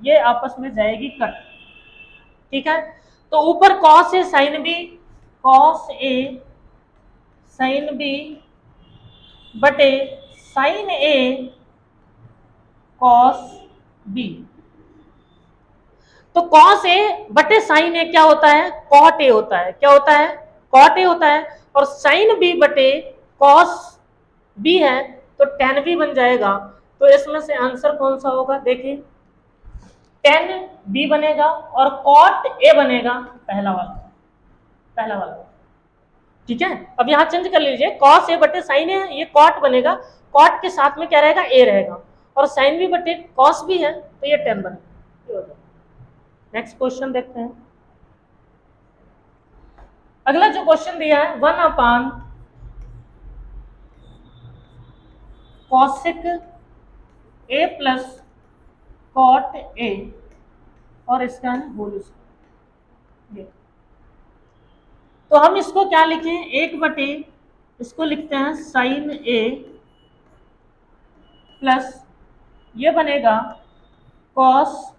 ये आपस में जाएगी कट, ठीक है। तो ऊपर cos a sin b, cos a sin b बटे sin a cos b। तो cos a बटे sin a क्या होता है, cot a होता है, क्या होता है, cot a होता है, और sin b बटे cos b है तो tan b बन जाएगा। तो इसमें से आंसर कौन सा होगा, देखिए tan b बनेगा और cot a बनेगा, पहला वाला, ठीक है। अब यहाँ चेंज कर लीजिए, cos a बटे sin a, ये cot बनेगा, कॉट के साथ में क्या रहेगा, ए रहेगा, और साइन भी बटे कॉस भी है, तो ये 10 बनेगा। नेक्स्ट क्वेश्चन देखते हैं। अगला जो क्वेश्चन दिया है 1/, cosec A plus cot A और इसका है होल स्क्वायर। तो हम इसको क्या लिखें, 1/, इसको लिखते हैं साइन ए प्लस ये बनेगा कॉस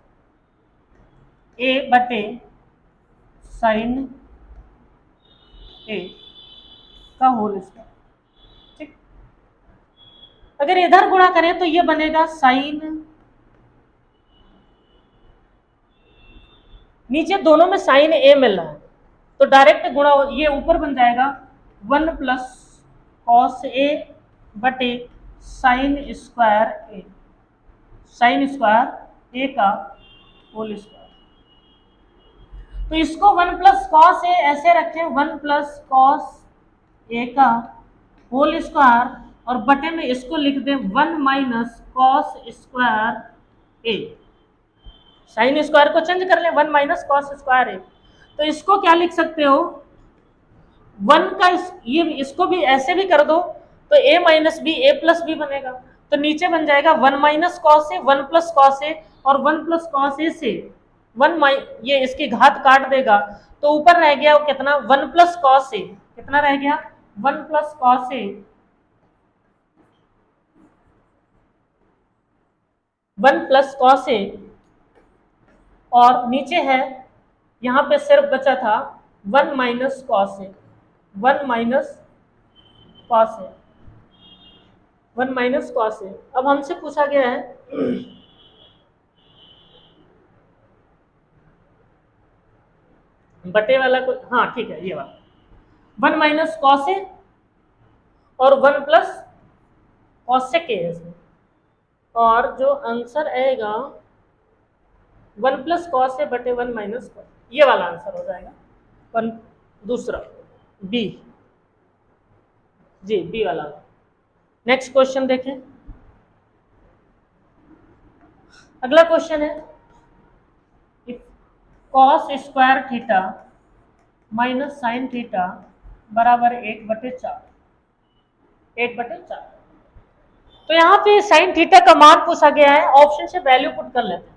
ए बटे साइन ए का होल स्क्वायर। ठीक, अगर इधर गुणा करें तो ये बनेगा साइन, नीचे दोनों में साइन ए मिल रहा है तो डायरेक्ट गुणा ये ऊपर बन जाएगा 1 प्लस कॉस ए बटे साइन स्क्वायर ए, साइन स्क्वायर ए का होल स्क्वायर। तो इसको 1 प्लस कॉस ए ऐसे रखें, 1 प्लस कॉस ए का होल स्क्वायर, और बटे में इसको लिख दें 1 माइनस कॉस स्क्वायर ए। साइन स्क्वायर को चेंज कर लें, 1 माइनस कॉस स्क्वायर ए। तो इसको क्या लिख सकते हो, 1 का ये इसको भी ऐसे भी कर दो तो a minus B A plus B बनेगा। तो नीचे बन जाएगा 1 minus cos A, 1 plus cos A, और 1 प्लस कॉस ए से 1 ये इसकी घात काट देगा तो ऊपर रह गया वो कितना, 1 प्लस कॉस ए, कितना रह गया 1 plus cos A, 1 plus cos A, और नीचे है यहाँ पे सिर्फ बचा था 1 minus cos A, 1 minus cos A, 1 minus cos ए। अब हमसे पूछा गया है बटे वाला को, हाँ ठीक है ये वाला 1 माइनस कॉस ए और 1 प्लस कॉसेक ए इसमें, और जो आंसर आएगा 1 प्लस कॉस ए बटे 1 माइनस कॉस, ये वाला आंसर हो जाएगा। दूसरा बी, जी बी वाला। नेक्स्ट क्वेश्चन देखें। अगला क्वेश्चन है cos square theta minus sine theta बराबर 1/4, 1/4। तो यहाँ पे साइन थीटा का मान पूछा गया है, ऑप्शन से वैल्यू पुट कर लेते हैं।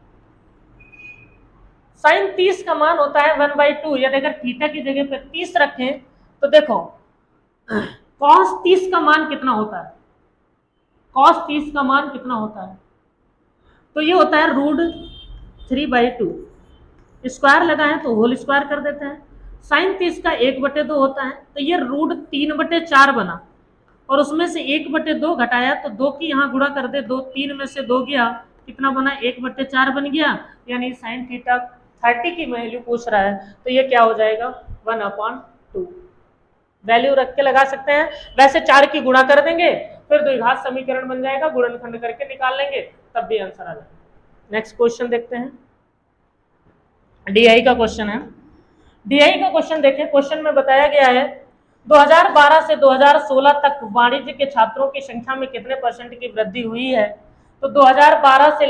साइन 30 का मान होता है 1/2, यदि अगर थीटा की जगह पे 30 रखें तो देखो कॉस 30 का मान कितना होता है, कॉस 30 का मान कितना होता है, तो ये होता है √3/2, स्क्वायर लगाएं तो होल स्क्वायर कर देते हैं। साइन 30 का 1/2 होता है तो ये √3/4 बना, और उसमें से 1/2 घटाया तो 2 की यहाँ गुणा कर दे, 2 3 में से 2 गया, कितना बना 1/4 बन गया। यानी साइन थीटा 30 की वैल्यू पूछ रहा है तो ये क्या हो जाएगा 1/2। वैल्यू रख के लगा सकते हैं, वैसे 4 की गुणा कर देंगे फिर द्विघात समीकरण बन जाएगा, गुणनखंड करके निकाल लेंगे तब भी आंसर आ जाएगा। नेक्स्ट क्वेश्चन देखते हैं, डीआई का क्वेश्चन है। डीआई का क्वेश्चन देखें, क्वेश्चन में बताया गया है 2012 से 2016 तक वाणिज्य के छात्रों की संख्या में कितने % की वृद्धि हुई है। तो 2012 से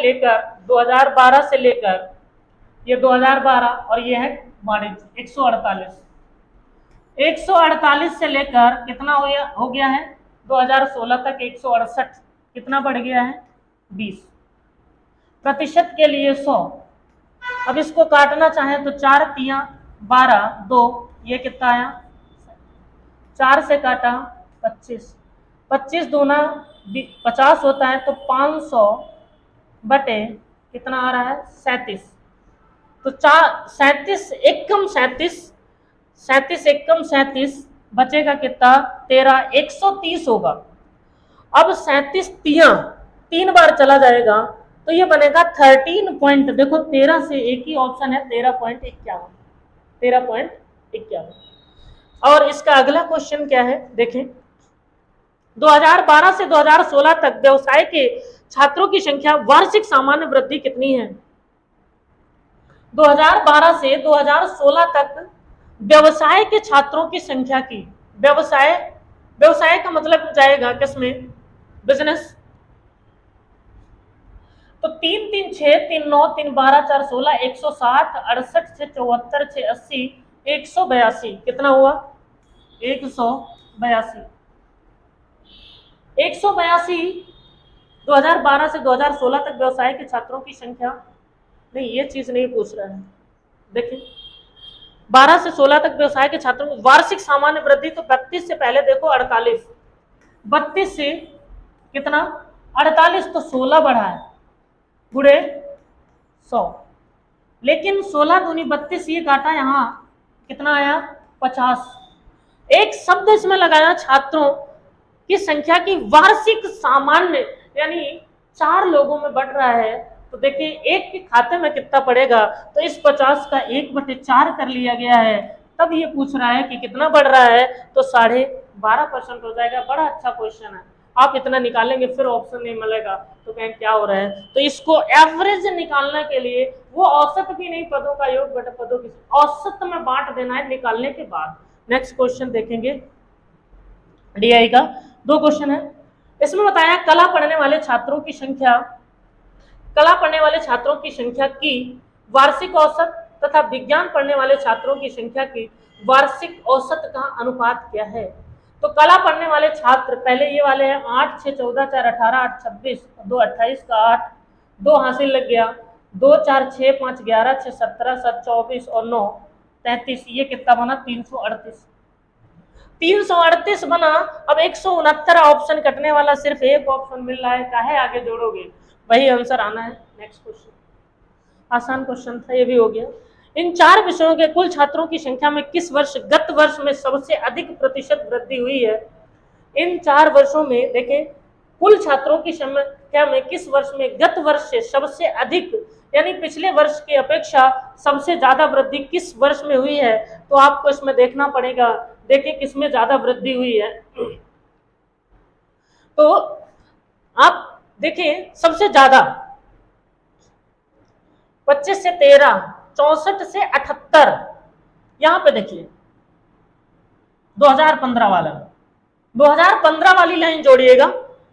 लेकर ये 2012 और ये है वाणिज्य 148 से लेकर कितना हो गया है 2016 तक 168, कितना बढ़ गया है 20%। के लिए 100, अब इसको काटना चाहें तो 4 तिया 12, 2 ये कितना आया 4 से काटा 25, 25 दूना 50 होता है तो 500 बटे कितना आ रहा है 37। तो 37 एकम 37 बचेगा कितना 13, 130 होगा। अब 37 तिया 3 बार चला जाएगा तो ये बनेगा 13 पॉइंट, देखो 13 से एक ही ऑप्शन है 13.51। और इसका अगला क्वेश्चन क्या है देखें, 2012 से 2016 तक व्यवसाय के छात्रों की संख्या वार्षिक सामान्य वृद्धि कितनी है। 2012 से 2016 तक व्यवसाय के छात्रों की संख्या की, व्यवसाय का मतलब जाएगा किसमें बिजनेस। तो 3 3 6 3 9 3 12 4 16 160 68 6 74 6 80 182 कितना हुआ 182 182 2012 से 2016 तक व्यवसाय के छात्रों की संख्या, नहीं ये चीज नहीं पूछ रहा है। देखिए 12 से 16 तक व्यवसाय के छात्रों को वार्षिक सामान्य वृद्धि, तो 32 से पहले देखो 48, 32 से कितना 48, तो 16 बढ़ा है गुणे 100, लेकिन 16 दूनी 32, ये काटा यहाँ कितना आया 50। एक शब्द इसमें लगाया छात्रों की संख्या की वार्षिक सामान्य, यानी 4 लोगों में बढ़ रहा है, तो देखिए एक के खाते में कितना पड़ेगा, तो इस 50 का 1/4 कर लिया गया है, तब ये पूछ रहा है कि कितना बढ़ रहा है, तो 12.5% हो जाएगा। बड़ा अच्छा क्वेश्चन है, आप इतना निकालेंगे फिर ऑप्शन नहीं मिलेगा तो कहें क्या हो रहा है। तो इसको एवरेज निकालने के लिए, वो औसत भी नहीं, पदों का योग बटा पदों की औसत में बांट देना है निकालने के बाद। नेक्स्ट क्वेश्चन देखेंगे, डीआई का 2 क्वेश्चन है। इसमें बताया कला पढ़ने वाले छात्रों की संख्या, कला पढ़ने वाले छात्रों की संख्या की वार्षिक औसत तथा विज्ञान पढ़ने वाले छात्रों की संख्या की वार्षिक औसत का अनुपात क्या है। तो कला पढ़ने वाले छात्र पहले ये वाले हैं 8 6 14 4 18 8 26 2 28 का 8, 2 हासिल लग गया, 2 4 6 5 11 6 17 7 24 और 9 33, ये कितना बना 338, 338 बना। अब 169 ऑप्शन कटने वाला, सिर्फ एक ऑप्शन मिल रहा है, चाहे आगे जोड़ोगे वही आंसर आना है। नेक्स्ट क्वेश्चन, आसान क्वेश्चन था, ये भी हो गया। इन 4 विषयों के कुल छात्रों की संख्या में किस वर्ष गत वर्ष में सबसे अधिक प्रतिशत वृद्धि हुई है। इन 4 वर्षों में देखें कुल छात्रों की संख्या में किस वर्ष में गत वर्ष से सबसे अधिक, यानी पिछले वर्ष की अपेक्षा सबसे ज्यादा वृद्धि किस वर्ष में हुई है, तो आपको इसमें देखना पड़ेगा। देखिए किसमें ज्यादा वृद्धि हुई है, तो आप देखिए सबसे ज्यादा 25 से 13, 64 से 78, यहां पे देखिए 2015 वाला में, 2015 वाली लाइन जोड़िएगा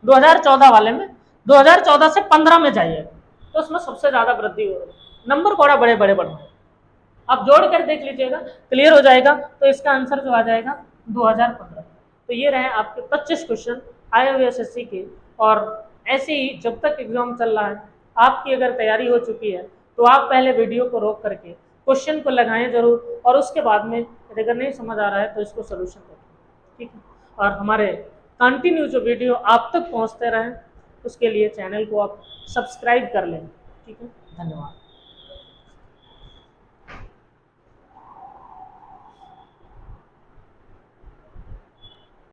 2014 वाले में, 2014 से 15 में जाइए तो उसमें सबसे ज्यादा वृद्धि हो रही है, नंबर बड़ा बड़े बड़े बढ़ रहे, आप जोड़ कर देख लीजिएगा क्लियर हो जाएगा। तो इसका आंसर जो आ जाएगा 2015। तो ये रहे आपके 25 क्वेश्चन आए हुए एसएससी के, और ऐसे ही जब तक एग्जाम चल रहा है, आपकी अगर तैयारी हो चुकी है तो आप पहले वीडियो को रोक करके क्वेश्चन को लगाएं जरूर, और उसके बाद में अगर नहीं समझ आ रहा है तो इसको सोल्यूशन करें, ठीक है। और हमारे कंटिन्यू जो वीडियो आप तक पहुंचते रहें उसके लिए चैनल को आप सब्सक्राइब कर लें, ठीक है। धन्यवाद।